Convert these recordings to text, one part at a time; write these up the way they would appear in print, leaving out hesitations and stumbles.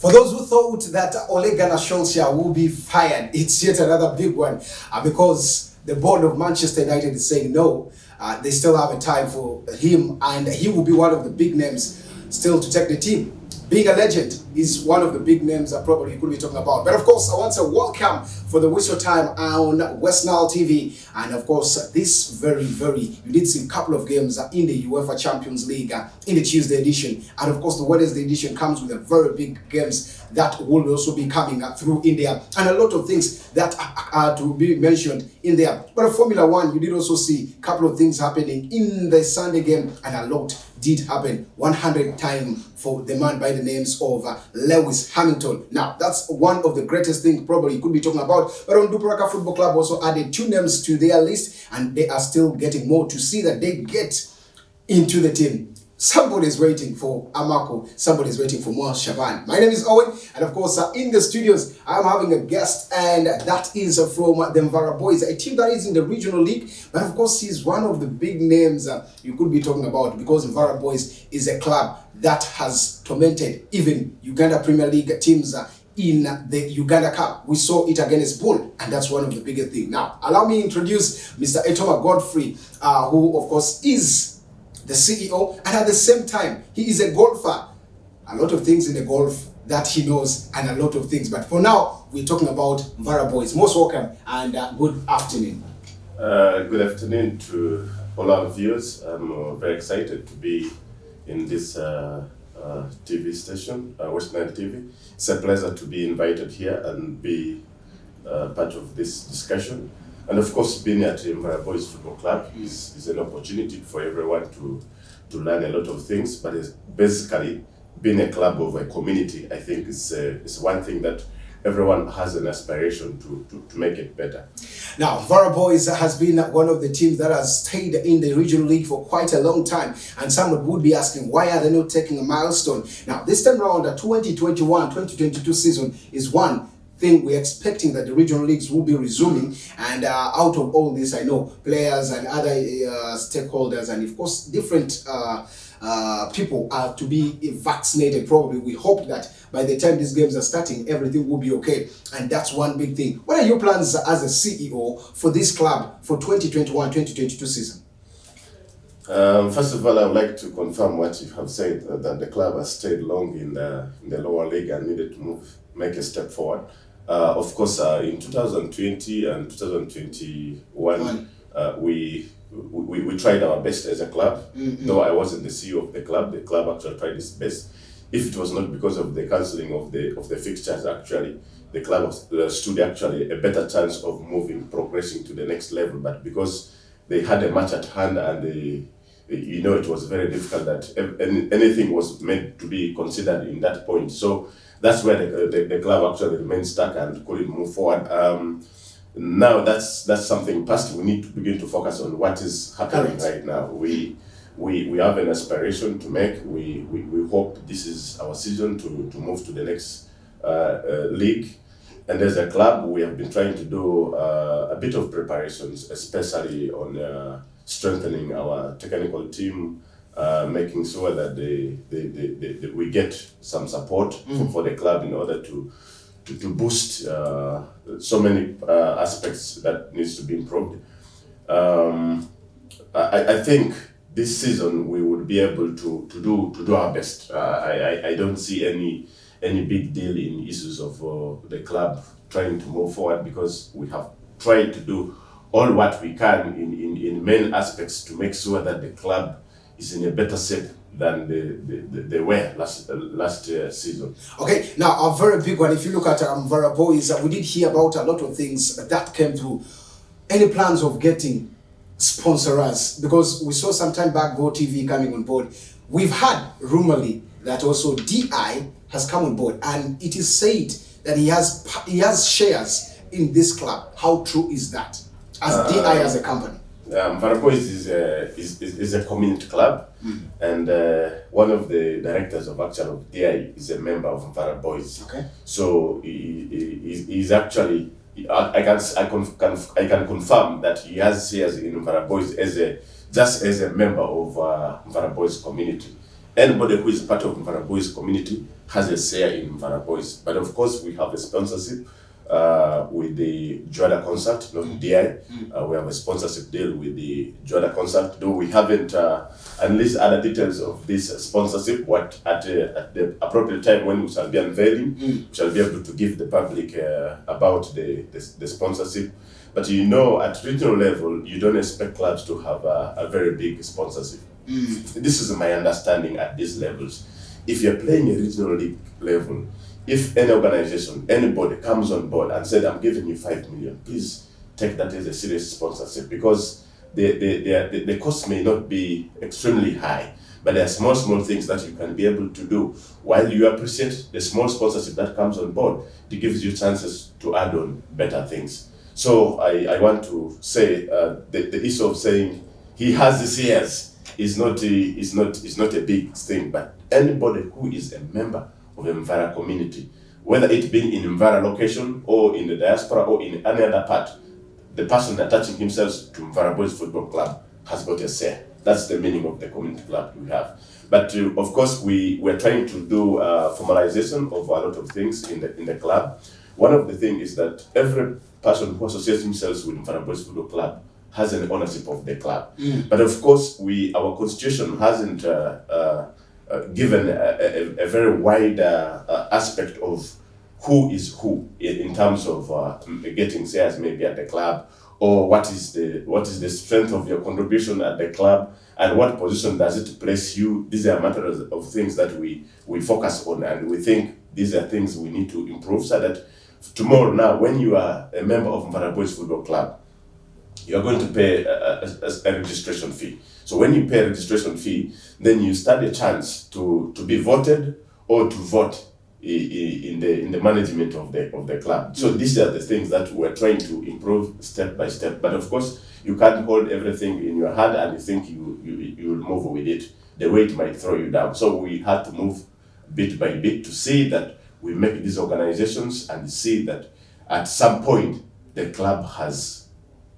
For those who thought that Ole Gunnar Solskjaer will be fired, it's yet another big one because the board of Manchester United is saying no. They still have a time for him, and he will be one of the big names still to take the team. Being a legend is one of the big names that probably you could be talking about. But of course, I want to welcome for the Whistle Time on West Nile TV. And of course, this you did see a couple of games in the UEFA Champions League in the Tuesday edition. And of course, the Wednesday edition comes with a very big games that will also be coming through in there. And a lot of things that are to be mentioned in there. But of Formula One, you did also see a couple of things happening in the Sunday game, and a lot did happen. 100 time for the man by the names of Lewis Hamilton. Now, that's one of the greatest things probably you could be talking about. But on Dupraka Football Club also added 2 names to their list, and they are still getting more to see that they get into the team. Somebody's waiting for Amako. Somebody's waiting for Moa Shaban. My name is Owen, and of course, in the studios, I'm having a guest, and that is from the Mvara Boys, a team that is in the regional league. But of course, he's one of the big names you could be talking about, because Mvara Boys is a club that has tormented even Uganda Premier League teams in the Uganda Cup. We saw it against Bull, and that's one of the biggest things. Now, allow me to introduce Mr. Etoma Godfrey, who of course is the CEO, and at the same time, he is a golfer. A lot of things in the golf that he knows, and a lot of things. But for now, we're talking about Mvara Boys. Most welcome, and good afternoon. Good afternoon to all our viewers. I'm very excited to be in this TV station, West Nile TV. It's a pleasure to be invited here and be part of this discussion. And of course, being at Mvara Boys Football Club is an opportunity for everyone to learn a lot of things. But it's basically, being a club of a community, I think is one thing that everyone has an aspiration to make it better. Now, Mvara Boys has been one of the teams that has stayed in the regional league for quite a long time, and someone would be asking, why are they not taking a milestone? Now, this time around, the 2021-2022 season is one thing we're expecting that the regional leagues will be resuming, and out of all this, I know players and other stakeholders, and of course different people are to be vaccinated. Probably we hope that by the time these games are starting, everything will be okay, and that's one big thing. What are your plans as a CEO for this club for 2021-2022 season? First of all, I would like to confirm what you have said, that the club has stayed long in the lower league and needed to make a step forward. Of course, in 2020 and 2021, we tried our best as a club. Though I wasn't the CEO of the club actually tried its best. If it was not because of the cancelling of the fixtures, actually, the club stood actually a better chance of progressing to the next level. But because they had a match at hand, and it was very difficult that anything was meant to be considered in that point. So that's where the club actually remained stuck and couldn't move forward. Now that's something past. We need to begin to focus on what is happening right now. We have an aspiration to make. We hope this is our season to move to the next league. And as a club, we have been trying to do a bit of preparations, especially on strengthening our technical team, making sure that we get some support for the club in order to boost so many aspects that needs to be improved. I think this season we would be able to do our best. I don't see any big deal in issues of the club trying to move forward, because we have tried to do all what we can in main aspects to make sure that the club is in a better shape than they were last season. Okay, now a very big one. If you look at Mvara Boys, we did hear about a lot of things that came through. Any plans of getting sponsors? Because we saw some time back GoTV coming on board. We've had rumorly that also DI has come on board, and it is said that he has shares in this club. How true is that, as DI as a company? Mvara Boys is a community club, and one of the directors of DI is a member of Mvara Boys. Okay. So he's actually, I can confirm that he has shares in Mvara Boys just as a member of Mvara Boys community. Anybody who is part of Mvara Boys community has a share in Mvara Boys. But of course, we have a sponsorship with the Joada concert, not DI. We have a sponsorship deal with the Joada concert, though we haven't unleashed other details of this sponsorship. What at the appropriate time when we shall be unveiling, we shall be able to give the public about the sponsorship. But you know, at regional level, you don't expect clubs to have a very big sponsorship. This is my understanding at these levels. If you're playing a regional league level, if any organization, anybody comes on board and said, I'm giving you 5 million, please take that as a serious sponsorship, because the cost may not be extremely high, but there are small things that you can be able to do. While you appreciate the small sponsorship that comes on board, it gives you chances to add on better things. So I want to say the issue of saying he has his shares is not a big thing, but anybody who is a member of the Mvara community, whether it be in Mvara location or in the diaspora or in any other part, the person attaching himself to Mvara Boys Football Club has got a share. That's the meaning of the community club we have. But of course, we're trying to do formalization of a lot of things in the club. One of the things is that every person who associates himself with Mvara Boys Football Club has an ownership of the club. But of course, our constitution hasn't given a very wide aspect of who is who in terms of getting shares maybe at the club, or what is the strength of your contribution at the club, and what position does it place you. These are matters of things that we focus on, and we think these are things we need to improve, so that tomorrow now, when you are a member of Mvara Boys Football Club, you are going to pay a registration fee. So when you pay a registration fee, then you stand a chance to be voted or to vote in the management of the club. So these are the things that we're trying to improve step by step. But of course, you can't hold everything in your hand and you think you will move with it. The weight might throw you down. So we had to move bit by bit to see that we make these organizations and see that at some point the club has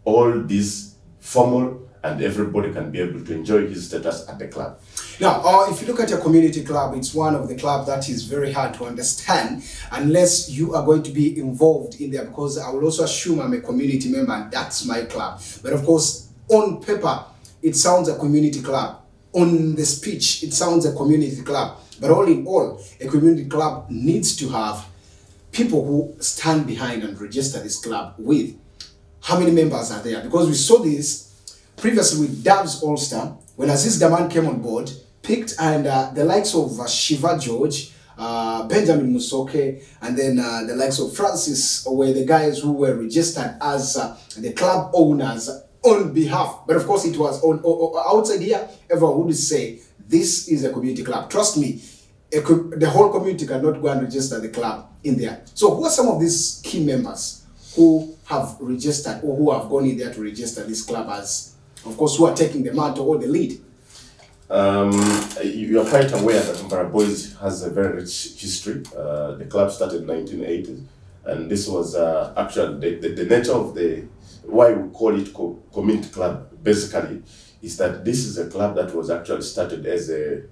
all these formal, and everybody can be able to enjoy his status at the club. Now, if you look at a community club, it's one of the clubs that is very hard to understand unless you are going to be involved in there, because I will also assume I'm a community member and that's my club. But of course, on paper, it sounds a community club. On the speech, it sounds a community club. But all in all, a community club needs to have people who stand behind and register this club with. How many members are there? Because we saw this previously with Dav's All-Star, when Aziz Daman came on board, picked, and the likes of Shiva George, Benjamin Musoke, and then the likes of Francis were the guys who were registered as the club owners on behalf. But of course, it was on outside here, everyone would say, this is a community club. Trust me, the whole community cannot go and register the club in there. So who are some of these key members who have registered or who have gone in there to register this club as, of course, who are taking the mantle or the lead? You are quite aware that Mvara Boys has a very rich history. The club started in 1980s, and this was actually the nature of why we call it community club basically is that this is a club that was actually started as a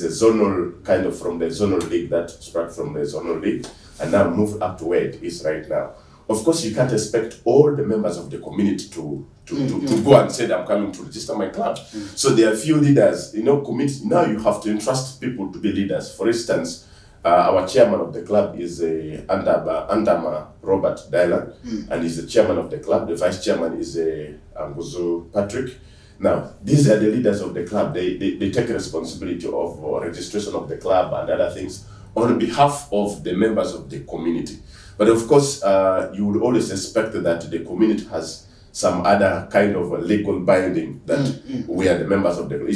zonal, kind of from the zonal league that struck from the zonal league and now moved up to where it is right now. Of course, you can't expect all the members of the community to go and say, I'm coming to register my club. So there are few leaders, community. Now you have to entrust people to be leaders. For instance, our chairman of the club is Andama Robert Dylan, and he's the chairman of the club. The vice chairman is Anguzu Patrick. Now, these are the leaders of the club. They take responsibility of registration of the club and other things on behalf of the members of the community. But of course, you would always expect that the community has some other kind of legal binding that we are the members of the club.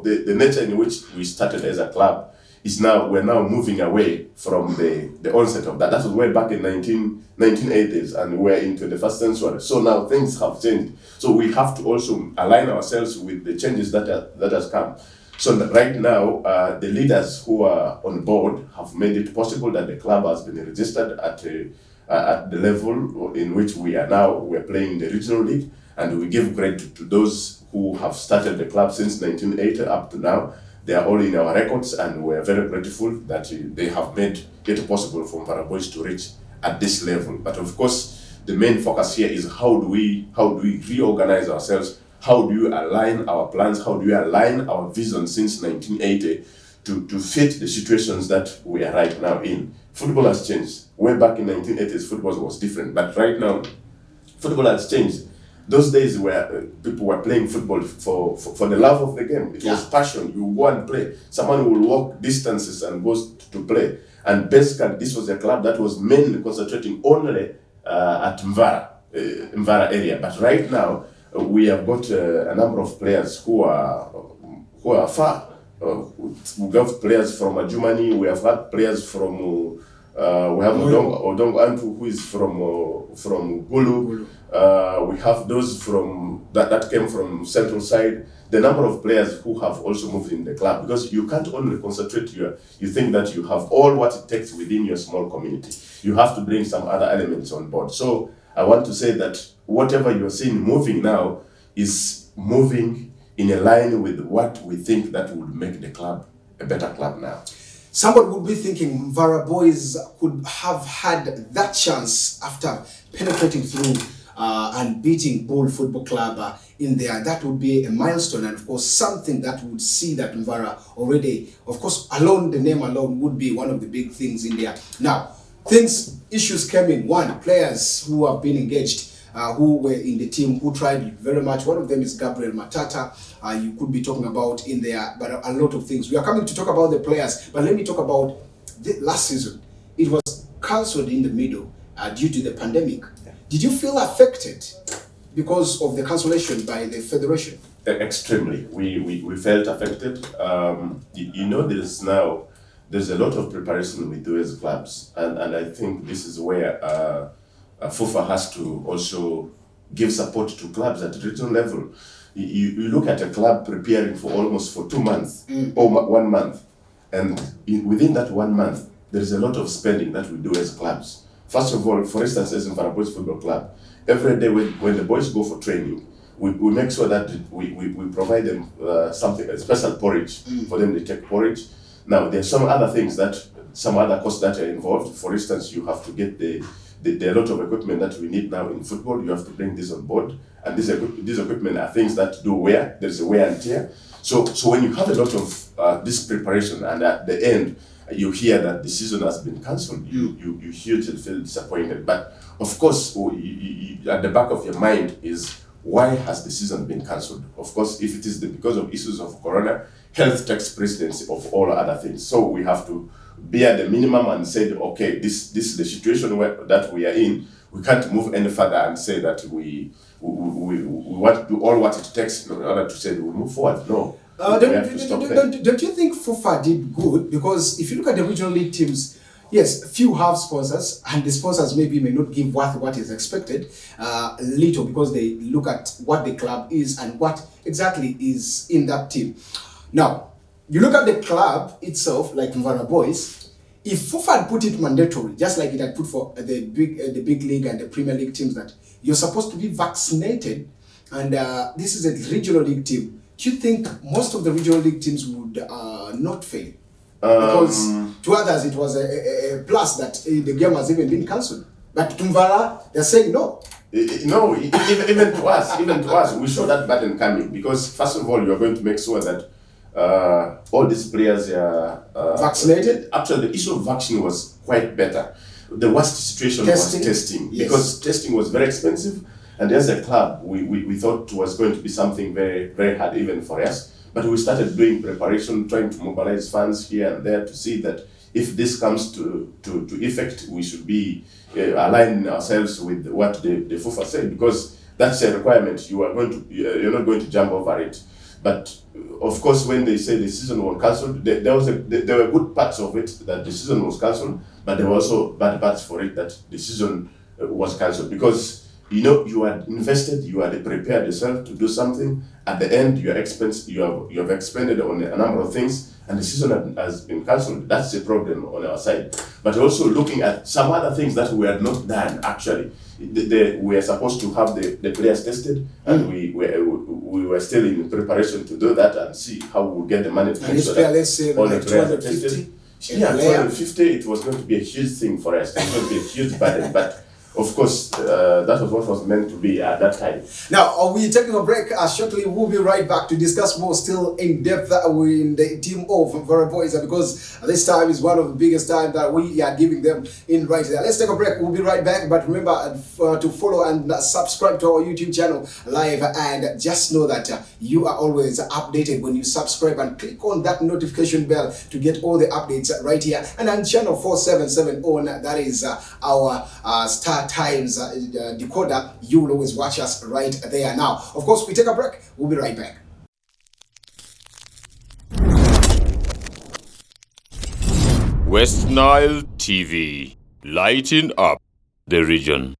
The nature in which we started as a club is we're now moving away from the onset of that. That was way back in 1980s, and we're into the 21st century. So now things have changed. So we have to also align ourselves with the changes that has come. So right now, the leaders who are on board have made it possible that the club has been registered at the level in which we are now. We're playing the regional league, and we give credit to those who have started the club since 1980 up to now. They are all in our records, and we are very grateful that they have made it possible for Mvara Boys to reach at this level. But of course, the main focus here is how do we reorganize ourselves? How do you align our plans? How do you align our vision since 1980 to fit the situations that we are right now in? Football has changed. Way back in 1980s, football was different, but right now, football has changed. Those days where people were playing football for the love of the game. It was passion. You go and play. Someone will walk distances and goes to play. And basically, this was a club that was mainly concentrating only at Mvara area. But right now, we have got a number of players who are far. We have players from Germany. We have had players from. We have Odong Andrew, who is from Gulu. We have those from that came from Central Side. The number of players who have also moved in the club, because you can't only concentrate you think that you have all what it takes within your small community. You have to bring some other elements on board. So I want to say that whatever you're seeing moving now is moving in a line with what we think that would make the club a better club now. Somebody would be thinking Mvara Boys could have had that chance after penetrating through and beating Bull Football Club in there. That would be a milestone, and of course something that would see that Mvara already, of course, alone, the name alone would be one of the big things in there. Now, issues came in. One, players who have been engaged, who were in the team, who tried very much. One of them is Gabriel Matata. You could be talking about in there, but a lot of things. We are coming to talk about the players, but let me talk about the last season. It was cancelled in the middle due to the pandemic. Did you feel affected because of the cancellation by the federation? Extremely. We felt affected. There's a lot of preparation we do as clubs, and I think this is where FUFA has to also give support to clubs at regional level. You look at a club preparing for 2 months or 1 month, and within that 1 month, there is a lot of spending that we do as clubs. First of all, for instance, as Mvara Boys Football Club, every day when the boys go for training, we make sure that we provide them a special porridge for them to take porridge. Now, there are some other costs that are involved. For instance, you have to get the lot of equipment that we need now in football. You have to bring this on board, and these equipment are things that do wear. There's a wear and tear. So when you have a lot of this preparation, and at the end you hear that the season has been cancelled, you hugely feel disappointed. But of course, at the back of your mind is, why has the season been cancelled? Of course, if it is because of issues of corona, health takes precedence of all other things. So we have to be at the minimum and say, okay, this is the situation that we are in. We can't move any further and say that we want to do all what it takes in order to say we move forward. No. Don't you think FUFA did good? Because if you look at the regional league teams, yes, few have sponsors, and the sponsors may not give worth what is expected, little, because they look at what the club is and what exactly is in that team. Now, you look at the club itself, like Mvara Boys. If FUFA had put it mandatory, just like it had put for the big league and the Premier League teams, that you're supposed to be vaccinated, and this is a regional league team, do you think most of the regional league teams would not fail? Because to others it was a plus that the game has even been cancelled. But to Mvara, they're saying no. No, even to us, we saw that button coming, because first of all, you are going to make sure that all these players are vaccinated. Actually, the issue of vaccine was quite better. The worst situation was testing, yes. Because testing was very expensive, and as a club, we thought it was going to be something very, very hard even for us. But we started doing preparation, trying to mobilize funds here and there to see that if this comes to effect, we should be aligning ourselves with what the FUFA said, because that's a requirement. You're not going to jump over it. But of course, when they say the season was cancelled, there were good parts of it that the season was cancelled, but there were also bad parts for it that the season was cancelled, because you know, you are invested, you are prepared yourself to do something. At the end, you have expended on a number of things, and the season has been cancelled. That's the problem on our side. But also looking at some other things that we had not done actually. We are supposed to have the players tested, and we were still in preparation to do that and see how we will get the money to And this player, let's say, all the like players are 250. tested. Yeah, 250, it was going to be a huge thing for us. It was going to be a huge burden, but of course, that was what was meant to be at that time. Now, are we taking a break? Shortly, we'll be right back to discuss more still in depth in the team of Mvara Boys, because this time is one of the biggest time that we are giving them in right there. Let's take a break. We'll be right back. But remember to follow and subscribe to our YouTube channel live, and just know that you are always updated when you subscribe and click on that notification bell to get all the updates right here. And on channel 477 on, that is our Star Times decoder. You will always watch us right there. Now, of course, we take a break. We'll be right back. West Nile TV, lighting up the region.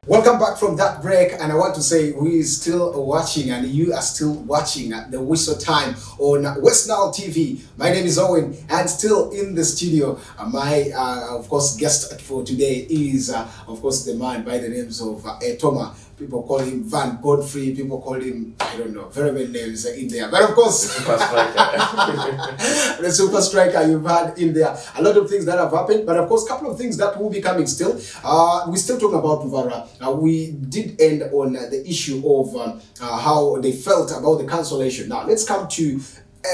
Welcome back from that break, and I want to say we are still watching, and you are still watching the Whistle Time on West Nile TV. My name is Owen, and still in the studio, my of course guest for today is of course the man by the names of Etoma. People call him Van Godfrey, people call him, I don't know, very many names in there. But of course, Super striker. the super striker you've had in there. A lot of things that have happened, but of course, a couple of things that will be coming still. We're still talking about Mvara. We did end on the issue of how they felt about the cancellation. Now, let's come to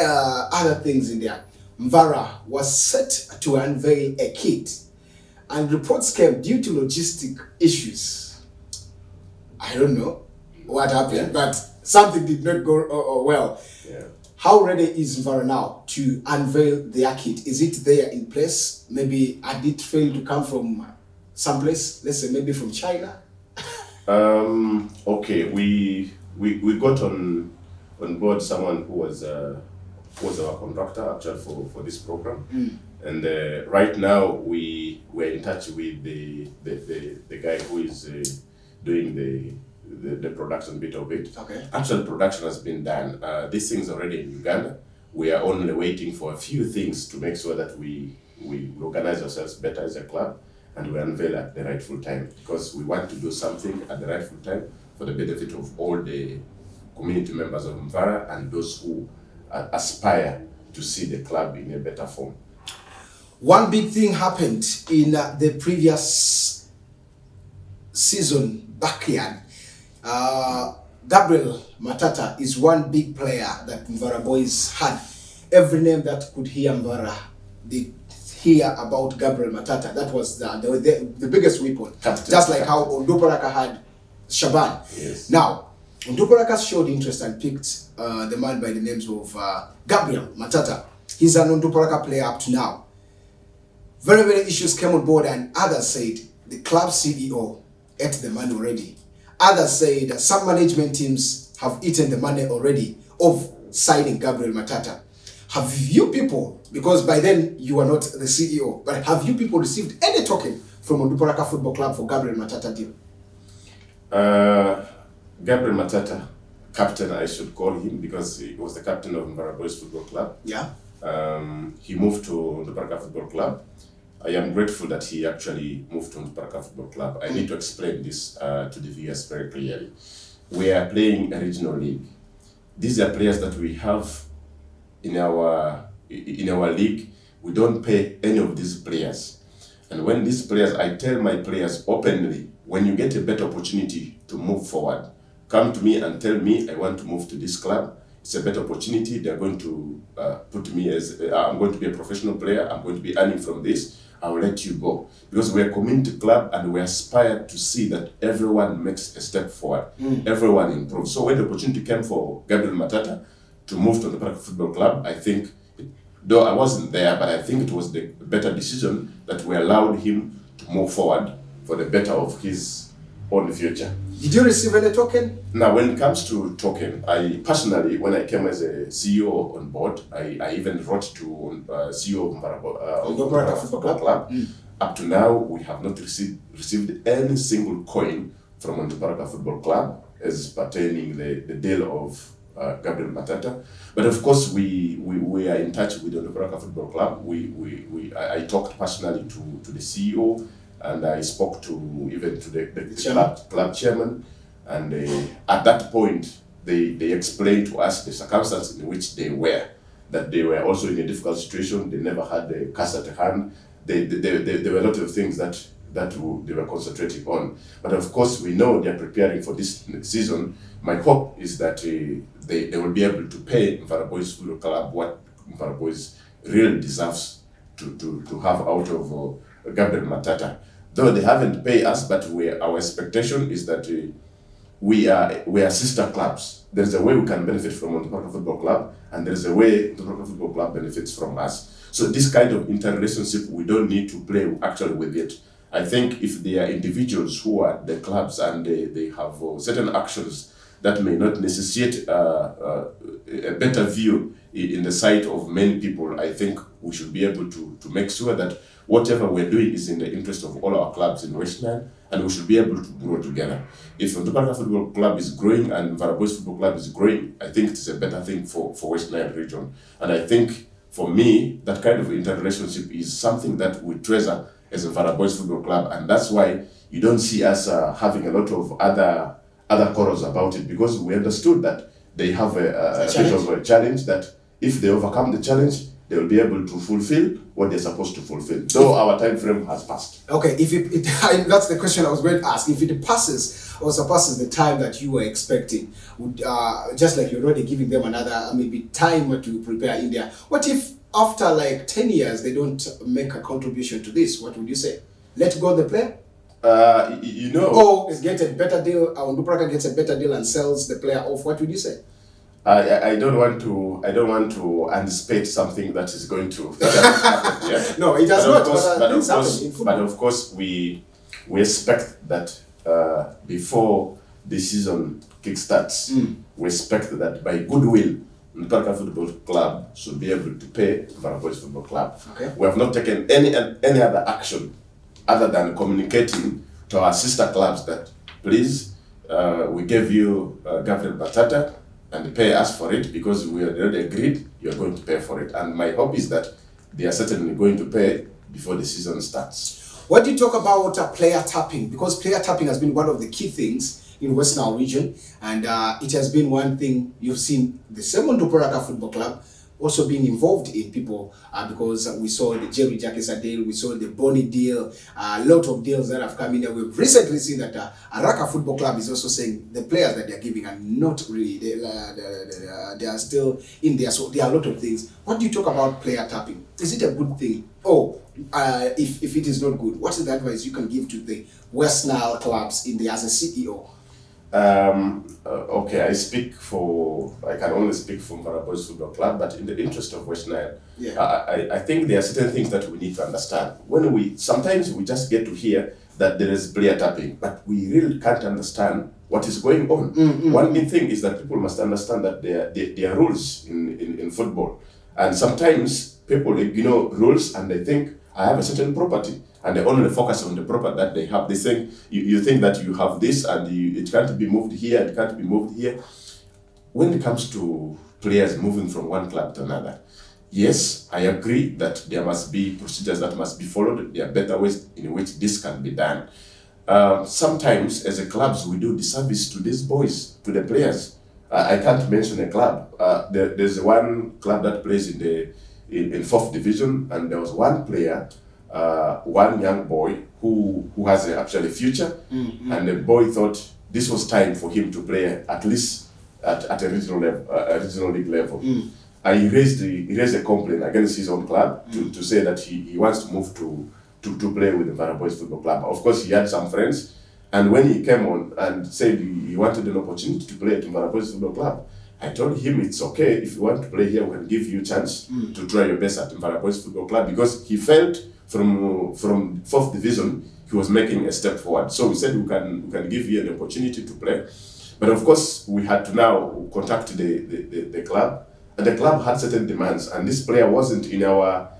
other things in there. Mvara was set to unveil a kit, and reports came due to logistic issues. I don't know what happened, but something did not go well. Yeah. How ready is Mvara now to unveil their kit? Is it there in place? Maybe had it failed to come from someplace? Let's say maybe from China. Okay, we got on board someone who was our contractor actually for this program, and right now we're in touch with the guy who is doing the production bit of it. Okay. Actual production has been done. This thing's already in Uganda. We are only waiting for a few things to make sure that we organize ourselves better as a club, and we unveil at the rightful time, because we want to do something at the rightful time for the benefit of all the community members of Mvara and those who aspire to see the club in a better form. One big thing happened in the previous season backyard. Gabriel Matata is one big player that Mvara Boys had. Every name that could hear Mvara, they hear about Gabriel Matata. That was the biggest weapon. Captain. Just like how Onduparaka had Shaban. Yes. Now, Onduparaka showed interest and picked the man by the names of Gabriel Matata. He's an Onduparaka player up to now. Very many issues came on board, and others said the club CEO ate the money already. Others said some management teams have eaten the money already of signing Gabriel Matata. Have you people, because by then you are not the CEO, but have you people received any token from Onduparaka Football Club for Gabriel Matata deal? Gabriel Matata, captain I should call him, because he was the captain of Mvara Boys Football Club. Yeah. He moved to the Baraka Football Club. I am grateful that he actually moved to Nduparaka Football Club. I need to explain this to the viewers very clearly. We are playing a regional league. These are players that we have in our league. We don't pay any of these players. And when these players, I tell my players openly, when you get a better opportunity to move forward, come to me and tell me I want to move to this club. It's a better opportunity. They're going to put me as, I'm going to be a professional player. I'm going to be earning from this. I will let you go. Because we're a community club and we aspire to see that everyone makes a step forward. Everyone improves. So when the opportunity came for Gabriel Matata to move to the Nduparaka Football Club, I think, though I wasn't there, but I think it was the better decision that we allowed him to move forward for the better of his own future. Did you receive any token? Now, when it comes to token, I personally, when I came as a CEO on board, I even wrote to CEO of Nduparaka Football Club. Up to now, we have not received any single coin from Nduparaka Football Club as pertaining the deal of Gabriel Matata. But of course, we are in touch with the Nduparaka Football Club. I talked personally to the CEO, and I spoke even to the club chairman. And at that point, they explained to us the circumstances in which they were, that they were also in a difficult situation. They never had the cash at hand. There were a lot of things that they were concentrating on. But of course, we know they are preparing for this season. My hope is that they will be able to pay Mvara Boys Football Club what Mvara Boys really deserves to have out of Gabriel Matata. Though they haven't paid us, but our expectation is that we are sister clubs. There's a way we can benefit from Nduparaka Football Club, and there's a way Nduparaka Football Club benefits from us. So this kind of interrelationship, we don't need to play actually with it. I think if there are individuals who are the clubs and they have certain actions that may not necessitate a better view in the sight of many people, I think we should be able to make sure that whatever we're doing is in the interest of all our clubs in West Nile, and we should be able to grow together. If Nduparaka Football Club is growing and Mvara Boys Football Club is growing, I think it's a better thing for West Nile region. And I think, for me, that kind of interrelationship is something that we treasure as a Mvara Boys Football Club, and that's why you don't see us having a lot of other quarrels about it, because we understood that they have a bit of a challenge, that if they overcome the challenge, they will be able to fulfill what they're supposed to fulfill, though our time frame has passed. Okay, if that's the question I was going to ask. If it passes or surpasses the time that you were expecting, would just like you're already giving them another maybe time to prepare India, what if after like 10 years they don't make a contribution to this? What would you say? Let go the player? Or get a better deal, Nduparaka gets a better deal and sells the player off. What would you say? I don't want to anticipate something that is going to happen. Yeah. No, it does not. But of course, we expect that before the season kickstarts, we expect that by goodwill, Nduparaka Football Club should be able to pay Mvara Boys Football Club. Okay. We have not taken any other action other than communicating to our sister clubs that, please, we gave you Gabriel Matata and pay us for it, because we already agreed you're going to pay for it. And my hope is that they are certainly going to pay before the season starts. What do you talk about player tapping? Because player tapping has been one of the key things in West Nile region, and it has been one thing you've seen the same Nduparaka Football Club also being involved in, people, because we saw the Jerry Jakesa deal, we saw the Bonnie deal, a lot of deals that have come in there. We've recently seen that Araka Football Club is also saying the players that they're giving are not really, they are still in there. So there are a lot of things. What do you talk about player tapping? Is it a good thing? Or if it is not good, what is the advice you can give to the West Nile clubs in there as a CEO? Okay, I can only speak for Mvara Boys Football Club, but in the interest of West Nile, I think there are certain things that we need to understand. Sometimes we just get to hear that there is player tapping, but we really can't understand what is going on. One main thing is that people must understand that there are rules in football, and sometimes people ignore rules and they think, I have a certain property, and they only focus on the property that they have. They think you think that you have this and it can't be moved here, it can't be moved here. When it comes to players moving from one club to another, Yes, I agree that there must be procedures that must be followed. There are better ways in which this can be done. Sometimes, as a clubs, we do disservice to these boys, to the players. I can't mention a club. There's one club that plays in fourth division, and there was one player, one young boy who has actually a future, and the boy thought this was time for him to play at least at a regional level, a regional league level. He raised a complaint against his own club to say that he wants to move to play with the Mvara Boys Football Club. Of course, he had some friends, and when he came on and said he wanted an opportunity to play at Mvara Boys Football Club, I told him it's okay, if you want to play here, we can give you a chance to try your best at Mvara Boys Football Club, because he felt from fourth division he was making a step forward. So we said we can give you an opportunity to play. But of course, we had to now contact the club, and the club had certain demands, and this player wasn't in our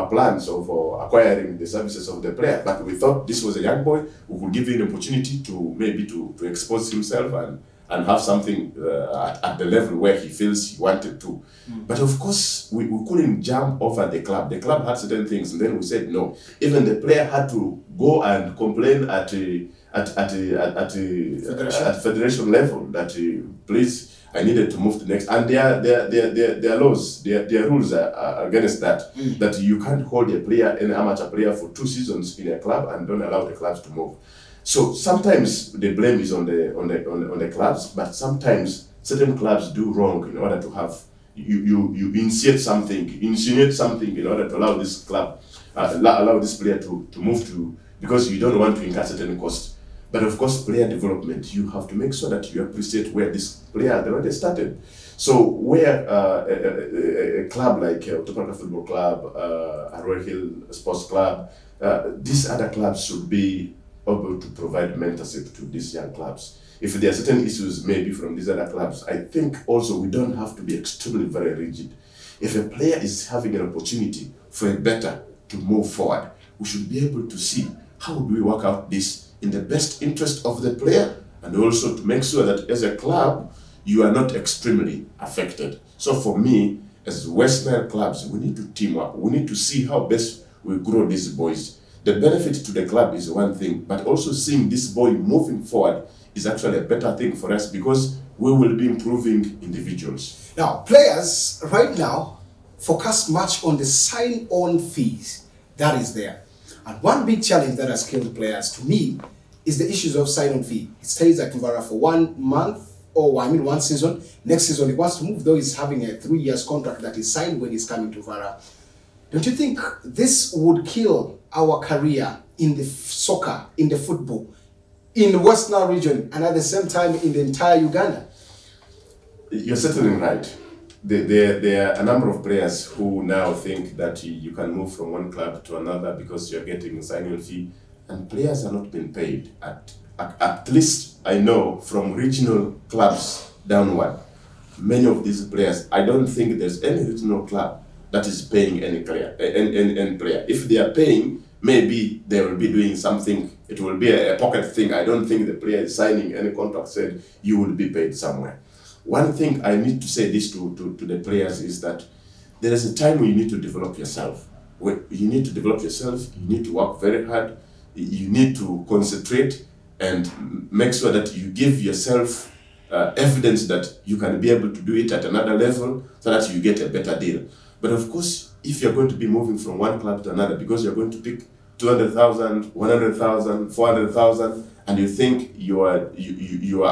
plans of acquiring the services of the player. But we thought this was a young boy who could give you an opportunity to maybe to expose himself and have something at the level where he feels he wanted to. But of course, we couldn't jump over the club. The club had certain things, and then we said no. Even the player had to go and complain at federation level that please, I needed to move to next. And their laws, their rules are against that. That you can't hold a player, an amateur player, for 2 seasons in a club and don't allow the clubs to move. So sometimes the blame is on the clubs, but sometimes certain clubs do wrong in order to have you initiate something in order to allow this club allow this player to move to, because you don't want to incur certain costs. But of course, player development, you have to make sure that you appreciate where this player already started. So where a club like Topanga Football Club, Royal Hill Sports Club, these other clubs should be able to provide mentorship to these young clubs. If there are certain issues maybe from these other clubs, I think also we don't have to be extremely very rigid. If a player is having an opportunity for a better to move forward, we should be able to see how do we work out this in the best interest of the player, and also to make sure that as a club, you are not extremely affected. So for me, as West Nile clubs, we need to team up. We need to see how best we grow these boys. The benefit to the club is one thing, but also seeing this boy moving forward is actually a better thing for us, because we will be improving individuals. Now, players right now focus much on the sign-on fees that is there. And one big challenge that has killed players, to me, is the issues of sign-on fee. It stays at Mvara for 1 month, or 1 season. Next season, he wants to move, though he's having a 3 years contract that is signed when he's coming to Mvara. Don't you think this would kill our career in the soccer, in the football, in the West Nile region, and at the same time in the entire Uganda? You're certainly right. There are a number of players who now think that you can move from one club to another because you're getting a signing fee, and players are not being paid. At least I know from regional clubs downward, many of these players, I don't think there's any regional club that is paying any player. If they are paying, maybe they will be doing something. It will be a pocket thing. I don't think the player is signing any contract said you will be paid somewhere. One thing I need to say this to the players is that there is a time when you need to develop yourself. When you need to develop yourself, you need to work very hard, you need to concentrate and make sure that you give yourself evidence that you can be able to do it at another level so that you get a better deal. But of course, if you're going to be moving from one club to another because you're going to pick 200,000, 100,000, 400,000, and you think you are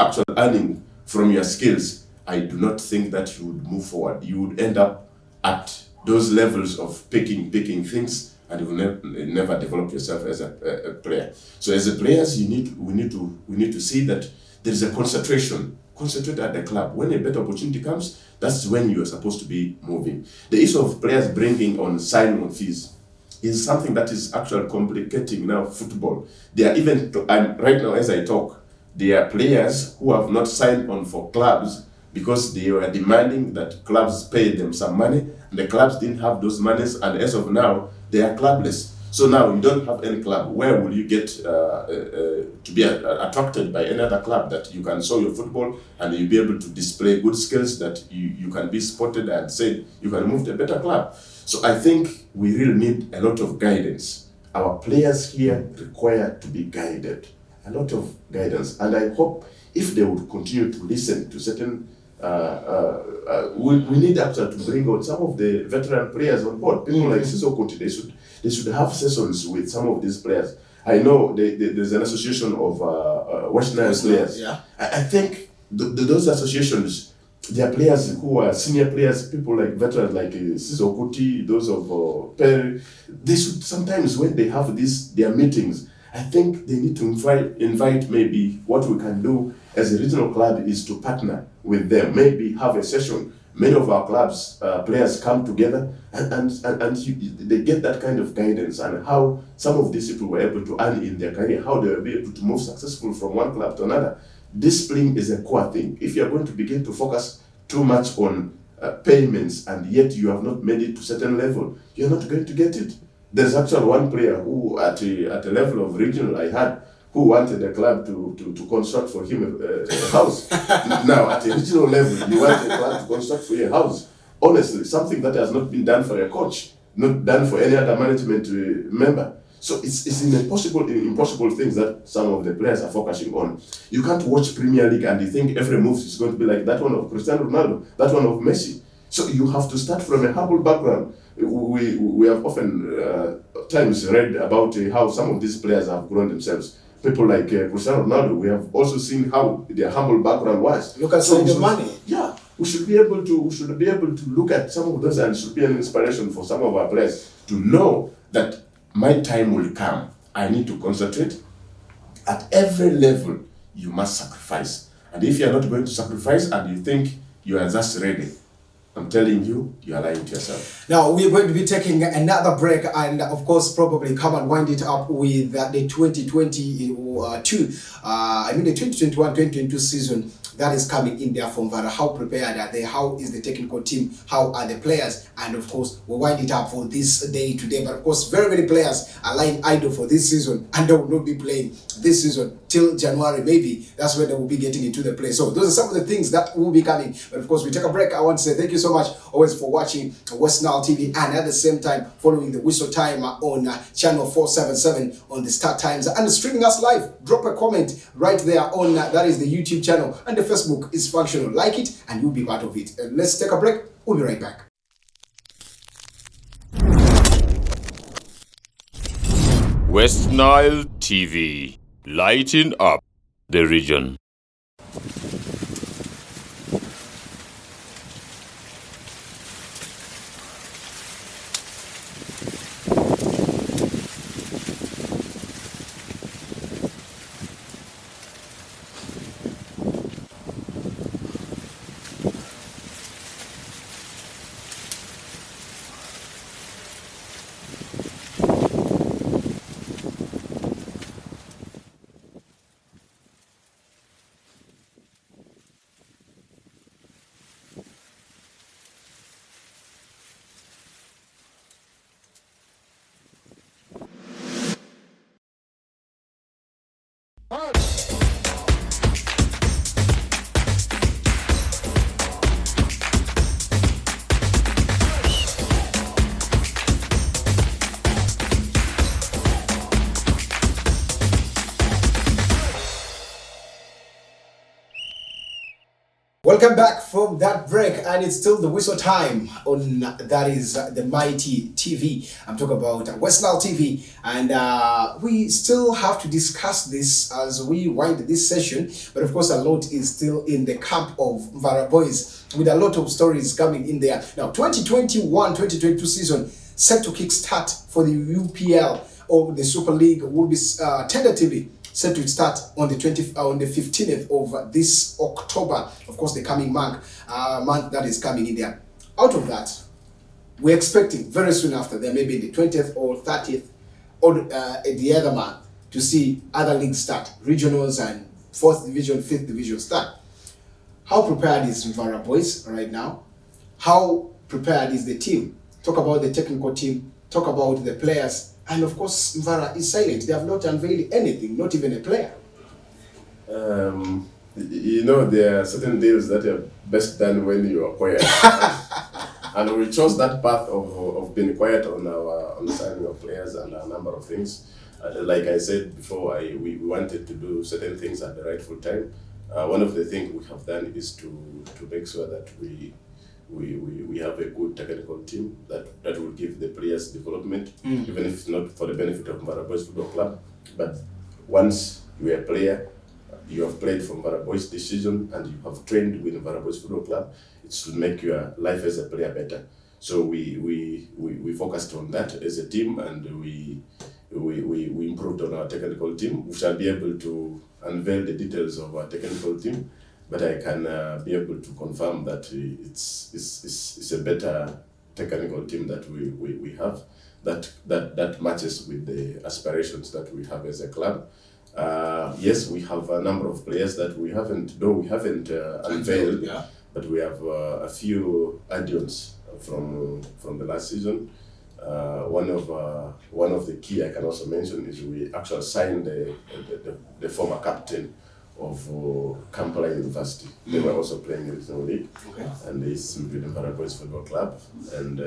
actually earning from your skills, I do not think that you would move forward. You would end up at those levels of picking things, and you will never develop yourself as a player. So as a players, we need to see that there is a concentration. Concentrate at the club. When a better opportunity comes, that's when you are supposed to be moving. The issue of players bringing on sign-on fees is something that is actually complicating now football. There are even, right now as I talk, there are players who have not signed on for clubs because they were demanding that clubs pay them some money, and the clubs didn't have those monies, and as of now, they are clubless. So now you don't have any club. Where will you get to be attracted by any other club that you can show your football and you'll be able to display good skills that you can be spotted and said you can move to a better club? So I think we really need a lot of guidance. Our players here require to be guided, a lot of guidance. And I hope if they would continue to listen to certain, we need actually to bring on some of the veteran players on board. People like Siso Kuti, they should have sessions with some of these players. I know there's an association of West Nile players. Yeah. I think those associations, there are players who are senior players, people like veterans like Siso Kuti, those of Perry. They should sometimes, when they have their meetings, I think they need to invite maybe what we can do as a regional club is to partner with them, maybe have a session. Many of our clubs, players come together and they get that kind of guidance and how some of these people were able to earn in their career, how they were able to move successful from one club to another. Discipline is a core thing. If you're going to begin to focus too much on payments and yet you have not made it to certain level, you're not going to get it. There's actually one player who at a level of regional I had who wanted a club to construct for him a house. Now at a regional level, you want a club to construct for you a house. Honestly, something that has not been done for a coach, not done for any other management member. So it's impossible things that some of the players are focusing on. You can't watch Premier League and you think every move is going to be like that one of Cristiano Ronaldo, that one of Messi. So you have to start from a humble background. We have often times read about how some of these players have grown themselves. People like Cristiano Ronaldo, we have also seen how their humble background was. Look at some of the money. Yeah, we should be able to look at some of those, and it should be an inspiration for some of our players to know that my time will come. I need to concentrate. At every level, you must sacrifice. And if you are not going to sacrifice and you think you are just ready, I'm telling you, you are lying to yourself. Now, we're going to be taking another break and, of course, probably come and wind it up with the 2022, the 2021-2022 season that is coming in there from Vara. How prepared are they? How is the technical team? How are the players? And, of course, we'll wind it up for this day today. But, of course, very many players are lying idle for this season and they will not be playing this season till January. Maybe that's when they will be getting into the play. So those are some of the things that will be coming. But, of course, we take a break. I want to say thank you so much always for watching West Nile TV and at the same time following the Whistle Time on channel 477 on the Start Times and streaming us live. Drop a comment right there on that is the YouTube channel, and the Facebook is functional. Like it and you'll be part of it. Let's take a break. We'll be right back. West Nile TV, lighting up the region. Welcome back from that break, and it's still the Whistle Time on that is the Mighty TV. I'm talking about West Nile TV, and we still have to discuss this as we wind this session. But of course, a lot is still in the camp of Vara Boys with a lot of stories coming in there. Now, 2021-2022 season set to kick start for the UPL or the Super League will be tentatively set to start on the 15th of this October, of course, the coming month that is coming in there. Out of that, we're expecting very soon after, there may be the 20th or 30th or the other month to see other leagues start, regionals and 4th division, 5th division start. How prepared is Vara Boys right now? How prepared is the team? Talk about the technical team, talk about the players, And of course, Mvara is silent. They have not unveiled anything, not even a player. There are certain deals that are best done when you are quiet. And we chose that path of being quiet on the signing of players and a number of things. Like I said before, we wanted to do certain things at the rightful time. One of the things we have done is to make sure that we have a good technical team that will give the players development, even if it's not for the benefit of Mvara Boys Football Club. But once you are a player, you have played for Mvara Boys this season and you have trained with Mvara Boys Football Club, it should make your life as a player better. So we focused on that as a team, and we improved on our technical team. We shall be able to unveil the details of our technical team, but I can be able to confirm that it's a better technical team that we have that matches with the aspirations that we have as a club. Yes, we have a number of players that we haven't unveiled, Yeah. but we have a few add-ons from the last season. One of the key I can also mention is we actually signed the former captain of Kampala University. They were also playing in the regional league, and he's with the Mvara Boys Football Club. And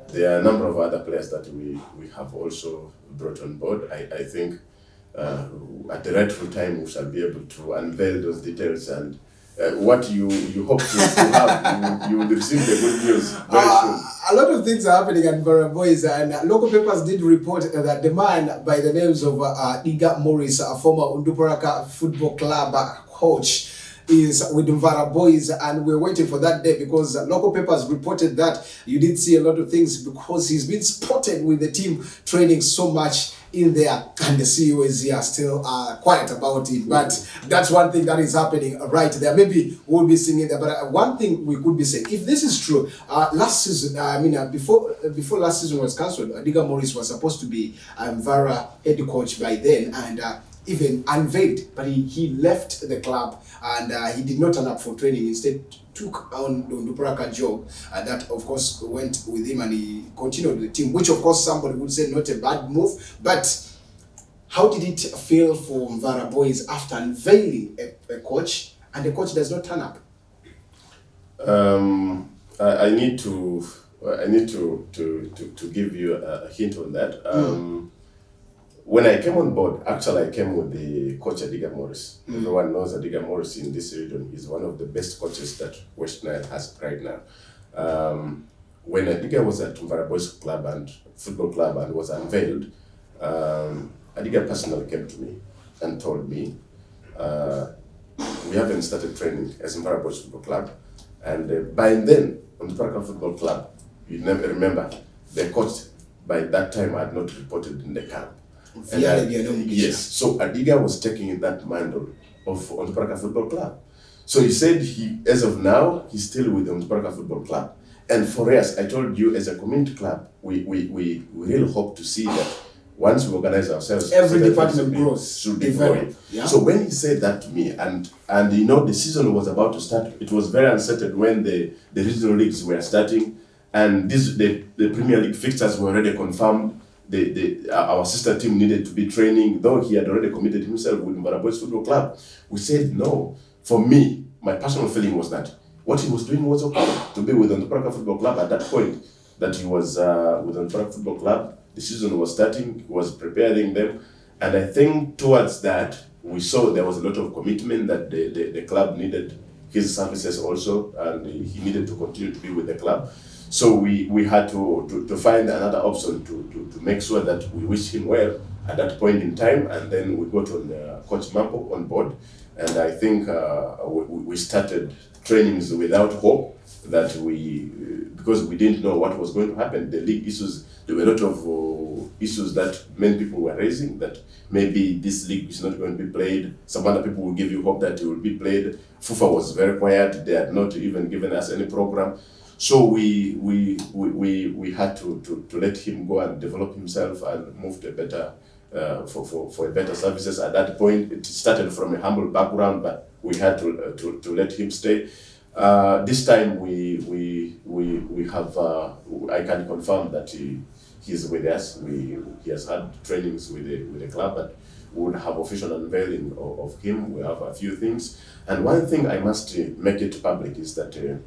there are a number of other players that we have also brought on board. I think at the rightful time we shall be able to unveil those details, and what you hope to have, you will receive the good news very soon. A lot of things are happening at Mvara Boys, and local papers did report that the man by the names of Edgar Morris, a former Onduparaka Football Club coach, is with Mvara Boys, and we're waiting for that day because local papers reported that you did see a lot of things because he's been spotted with the team training so much in there, and the CEO is here still quiet about it. But that's one thing that is happening right there. Maybe we'll be seeing it there. But one thing we could be saying, if this is true, last season, before last season was cancelled, Edgar Morris was supposed to be Mvara head coach by then, and even unveiled, but he left the club, and he did not turn up for training. Instead took on the Onduparaka job, that of course went with him, and he continued with the team, which of course somebody would say not a bad move. But how did it feel for Mvara Boys after unveiling a coach and the coach does not turn up? I need to give you a hint on that. When I came on board, actually I came with the coach Edgar Morris. Everyone knows Edgar Morris in this region. He's one of the best coaches that West Nile has right now. When Edgar was at Mvara Boys Club and Football Club and was unveiled, Edgar personally came to me and told me, we haven't started training as Mvara Boys Football Club. And by then, on the Paraka Football Club, you never remember, the coach by that time had not reported in the camp. Yes, so Adiga was taking that mantle of Onduparaka Football Club. So he said as of now, he's still with the Onduparaka Football Club. And for us, I told you, as a community club, we really hope to see that once we organize ourselves, every department grows, should be growing. Yeah. So when he said that to me, and the season was about to start, it was very uncertain when the regional leagues were starting, and the Premier League fixtures were already confirmed. Our sister team needed to be training, though he had already committed himself with Mvara Boys Football Club. We said no. For me, my personal feeling was that what he was doing was okay to be with Onduparaka Football Club at that point. That he was with Onduparaka Football Club. The season was starting. He was preparing them, and I think towards that we saw there was a lot of commitment that the club needed his services also, and he needed to continue to be with the club. So we had to find another option to make sure that we wish him well at that point in time, and then we got on Coach Mampo on board, and I think we started trainings without hope that because we didn't know what was going to happen. The league issues, there were a lot of issues that many people were raising, that maybe this league is not going to be played. Some other people will give you hope that it will be played. FUFA was very quiet. They had not even given us any program. So we had to let him go and develop himself and move to a better for a better services. At that point, it started from a humble background, but we had to let him stay. This time we have I can confirm that he's with us. He has had trainings with the club, but we would have official unveiling of him. We have a few things, and one thing I must make it public is that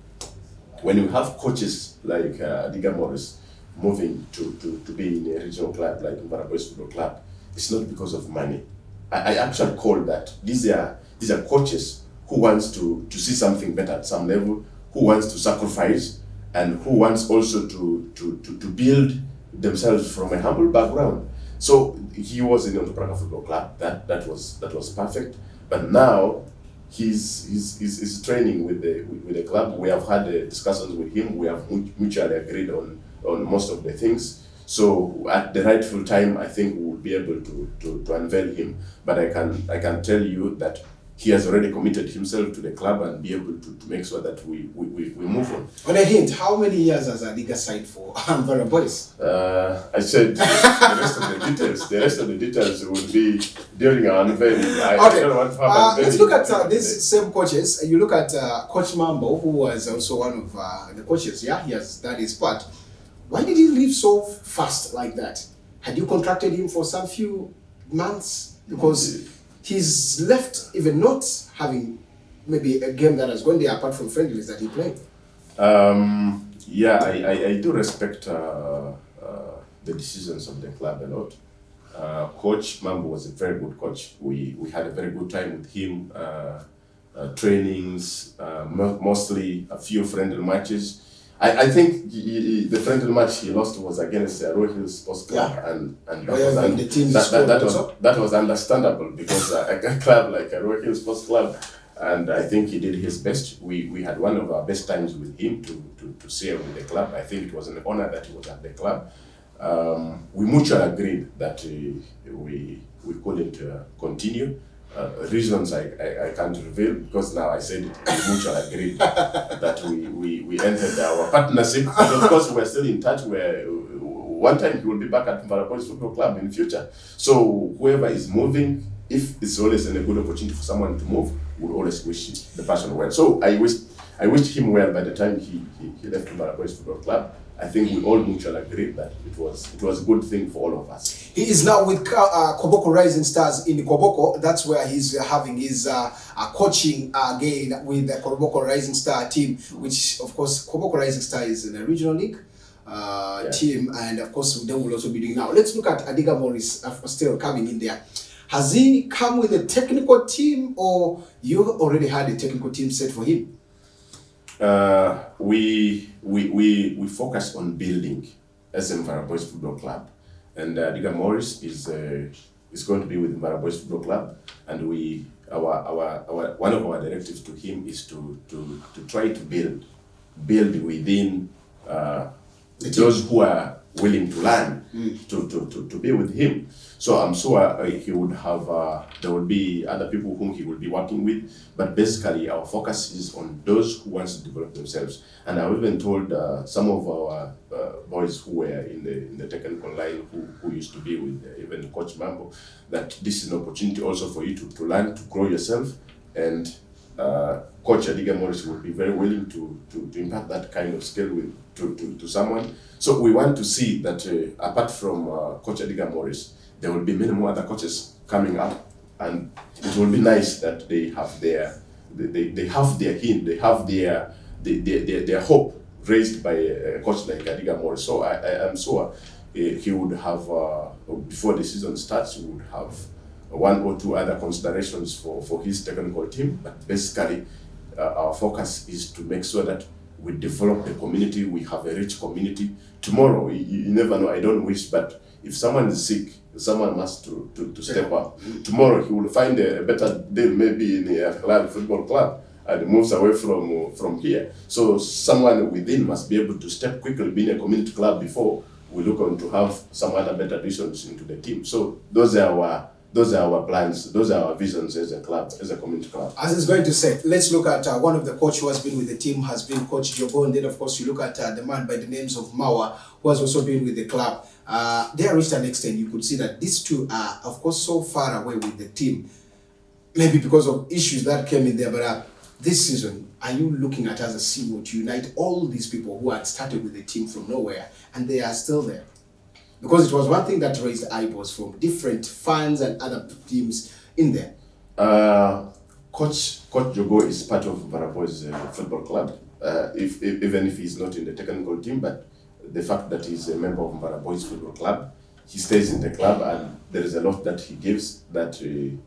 when you have coaches like Edgar Morris moving to be in a regional club like Mvara Boys Football Club, it's not because of money. I actually call that these are coaches who wants to see something better at some level, who wants to sacrifice, and who wants also to build themselves from a humble background. So he was in the Ontopraka Football Club. That was perfect. But now he's training with the club. We have had discussions with him. We have mutually agreed on most of the things. So at the rightful time, I think we will be able to unveil him. But I can tell you that he has already committed himself to the club and be able to make sure that we move on. On a hint, how many years has Adiga signed for Mvara Boys? I said the rest of the details will be during our unveiling. I don't want to have let's look at these same coaches. You look at Coach Mambo, who was also one of the coaches. Yeah, he has done his part. Why did he leave so fast like that? Had you contracted him for some few months? Because he's left even not having maybe a game that has gone there apart from friendlies that he played. Yeah, I do respect the decisions of the club a lot. Coach Mambo was a very good coach. We had a very good time with him. Trainings, mostly a few friendly matches. I think the friendly match he lost was against Royal Hills Sports Club, and that was understandable because a club like Royal Hills Sports Club, and I think he did his best. We had one of our best times with him to share with the club. I think it was an honor that he was at the club. We mutually agreed that we couldn't continue. Reasons I can't reveal because now I said it, we mutually agreed that we entered our partnership. But of course, we're still in touch. One time he will be back at Mvara Boys Football Club in the future. So whoever is moving, if it's always a good opportunity for someone to move, we'll always wish the person well. So I wished him well by the time he left Mvara Boys Football Club. I think we all mutually agreed that it was a good thing for all of us. He is now with Koboko Rising Stars in Koboko. That's where he's having his coaching again with the Koboko Rising Star team, which of course Koboko Rising Star is in a regional league team, and of course they will also be doing now. Let's look at Adiga Morris still coming in there. Has he come with a technical team, or you already had a technical team set for him? We focus on building as Mvara Boys Football Club, and Adiga Morris is going to be with Mvara Boys Football Club, and our one of our directives to him is to try to build within those who are willing to learn to be with him. So I'm sure he would have, there will be other people whom he will be working with, but basically our focus is on those who want to develop themselves. And I've even told some of our boys who were in the technical line who used to be with even Coach Mambo, that this is an opportunity also for you to learn, to grow yourself, and Coach Adiga Morris will be very willing to impart that kind of skill to someone. So we want to see that apart from Coach Adiga Morris, there will be many more other coaches coming up, and it will be nice that they have their hint, they have their hope raised by a coach like Adiga Morris. So I am sure he would have before the season starts, he would have one or two other considerations for his technical team, but basically our focus is to make sure that we develop the community, we have a rich community. Tomorrow, you never know, I don't wish, but if someone is sick, someone must to step up. Tomorrow he will find a better deal maybe in a club, football club, and moves away from here. So someone within must be able to step quickly, being a community club before we look on to have some other better additions into the team. So those are our plans, those are our visions as a club, as a community club. As it's going to say, let's look at one of the coach who has been with the team has been Coach Jogo, and then of course you look at the man by the names of Mawa, who has also been with the club. They are reached an extent you could see that these two are of course so far away with the team, maybe because of issues that came in there, but this season, are you looking at as a CEO to unite all these people who had started with the team from nowhere and they are still there? Because it was one thing that raised eyeballs from different fans and other teams in there. Coach Jogo is part of Mbaraboy's football club, even if he's not in the technical team, but the fact that he's a member of Mbaraboy's football club, he stays in the club, and there is a lot that he gives that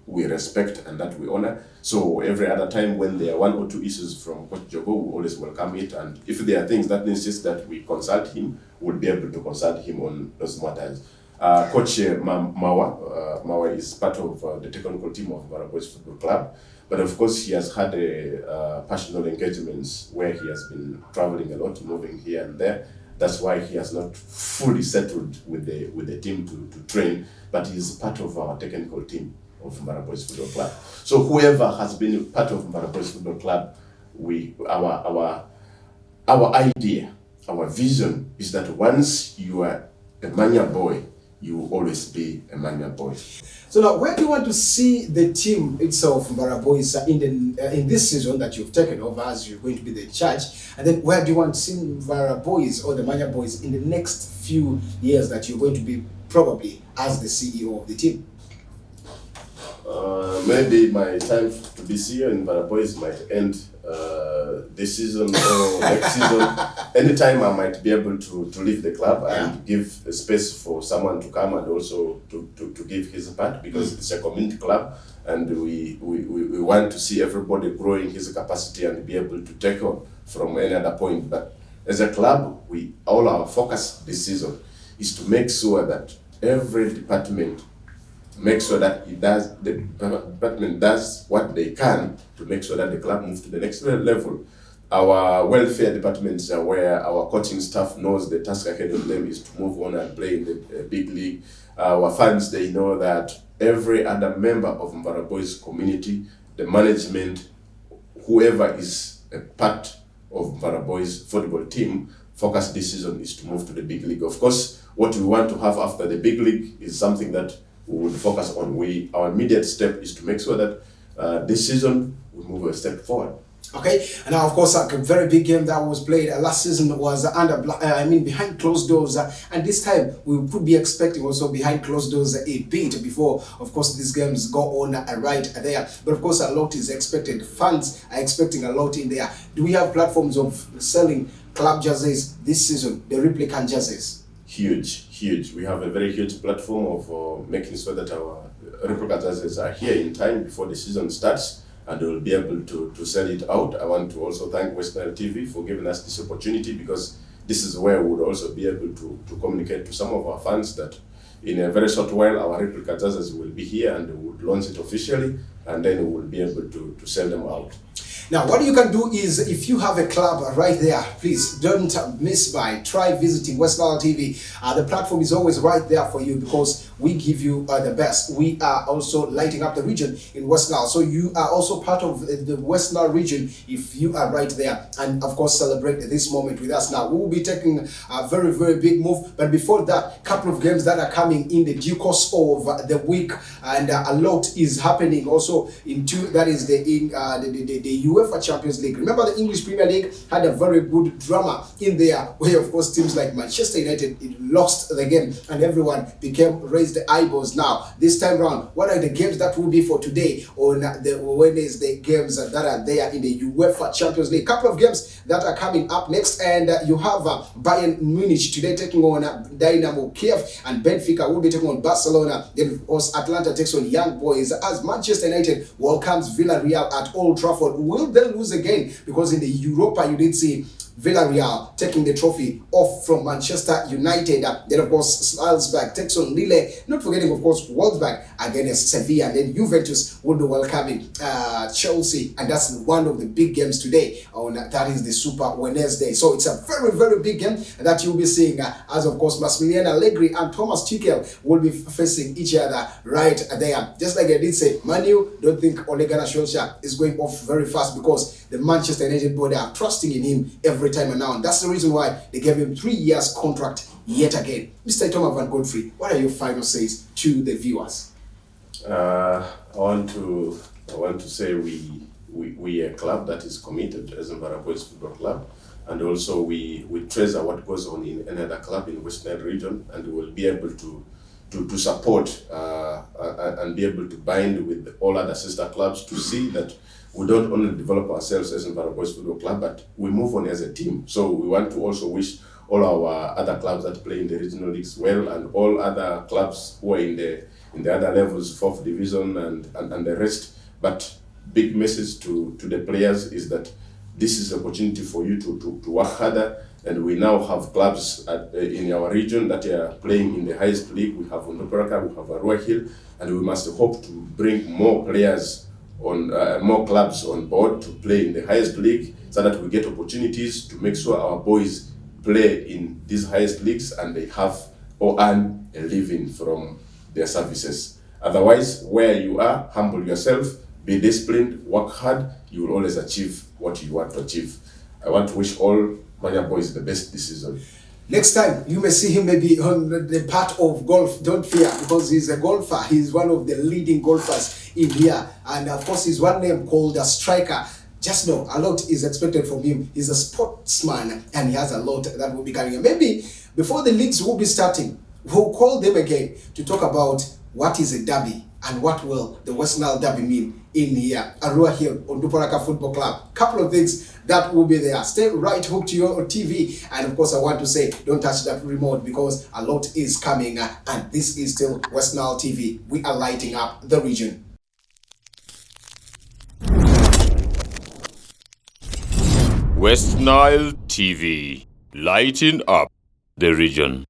we respect and that we honor. So every other time when there are one or two issues from Coach Jogo, we always welcome it, and if there are things that insist that we consult him, we'll be able to consult him on those matters. Coach Mawa is part of the technical team of Mbaraboy's football club, but of course he has had personal engagements where he has been traveling a lot, moving here and there. That's why he has not fully settled with the team to train, but he is part of our technical team of Mbaraboy's football club. So whoever has been part of Mbaraboy's football club, our idea, our vision is that once you are a Manya boy, you will always be a Manya boy. So now, where do you want to see the team itself, Mbaraboy's, in this season that you've taken over as you're going to be the charge? And then where do you want to see Mbaraboy's or the Manya boys in the next few years that you're going to be probably as the CEO of the team? Maybe my time to be CEO in Mbaraboy's might end this season or next season. Anytime I might be able to leave the club and give a space for someone to come and also to give his part, because it's a community club and we want to see everybody growing his capacity and be able to take on from any other point. But as a club, all our focus this season is to make sure that every department makes sure that the department does what they can to make sure that the club moves to the next level. Our welfare departments are where our coaching staff knows the task ahead of them is to move on and play in the big league. Our fans, they know that every other member of Mbaraboy's community, the management, whoever is a part of Mbaraboy's football team, focus this season is to move to the big league. Of course, what we want to have after the big league is something that we will focus on. Our immediate step is to make sure that this season we move a step forward. Okay, and now of course a very big game that was played last season was behind closed doors, and this time we could be expecting also behind closed doors a bit before, of course, these games go on right there. But of course a lot is expected. Fans are expecting a lot in there. Do we have platforms of selling club jerseys this season, the replicant jerseys? Huge. We have a very huge platform of making sure that our replica jerseys are here in time before the season starts, and we'll be able to sell it out. I want to also thank West Nile TV for giving us this opportunity, because this is where we would also be able to communicate to some of our fans that in a very short while our replica jerseys will be here, and we would launch it officially, and then we will be able to sell them out. Now, what you can do is, if you have a club right there, please don't miss by. Try visiting West Nile TV. The platform is always right there for you, because we give you the best. We are also lighting up the region in West Nile. So you are also part of the West Nile region if you are right there. And of course, celebrate this moment with us. Now, we will be taking a very, very big move. But before that, couple of games that are coming in the due course of the week. And a lot is happening also that is the UEFA Champions League. Remember, the English Premier League had a very good drama in there, where of course teams like Manchester United lost the game and everyone raised the eyeballs. Now this time round, what are the games that will be for today on the Wednesday? Games that are there in the UEFA Champions League. Couple of games that are coming up next, and you have Bayern Munich today taking on Dynamo Kiev, and Benfica will be taking on Barcelona. Then of course Atlanta takes on Young Boys, as Manchester United welcomes Villarreal at Old Trafford. Will they lose again? Because in the Europa you did see Villarreal taking the trophy off from Manchester United. Then of course Salzburg takes on Lille, not forgetting of course Wolfsburg against Sevilla. Then Juventus will be welcoming Chelsea, and that's one of the big games today. That is the Super Wednesday. So it's a very, very big game that you'll be seeing, as of course Massimiliano Allegri and Thomas Tuchel will be facing each other right there. Just like I did say, Manu don't think Ole Gunnar Solskjaer is going off very fast, because the Manchester United board are trusting in him every time and now, and that's the reason why they gave him 3 years contract yet again. Mr. Thomas Van Godfrey, what are your final says to the viewers? I want to say we are a club that is committed as Mbaraboy's football club, and also we treasure what goes on in another club in West Nile region, and we will be able to support and be able to bind with all other sister clubs to see that we don't only develop ourselves as Mvara Boys Football Club, but we move on as a team. So we want to also wish all our other clubs that play in the regional leagues well, and all other clubs who are in the other levels, 4th division and the rest. But big message to the players is that this is an opportunity for you to work harder, and we now have clubs in our region that are playing in the highest league. We have Onduparaka, we have Arua Hill, and we must hope to bring more players on more clubs on board to play in the highest league, so that we get opportunities to make sure our boys play in these highest leagues and they have or earn a living from their services. Otherwise, where you are, humble yourself, be disciplined, work hard, you will always achieve what you want to achieve. I want to wish all Manya boys the best this season. Next time, you may see him maybe on the part of golf. Don't fear, because he's a golfer. He's one of the leading golfers in here. And of course, he's one name called a striker. Just know, a lot is expected from him. He's a sportsman, and he has a lot that will be coming. And maybe before the leagues will be starting, we'll call them again to talk about what is a derby and what will the West Nile Derby mean in here. Arua Hill, Onduparaka Football Club. Couple of things that will be there. Stay right hooked to your TV. And of course, I want to say, don't touch that remote, because a lot is coming. And this is still West Nile TV. We are lighting up the region. West Nile TV, lighting up the region.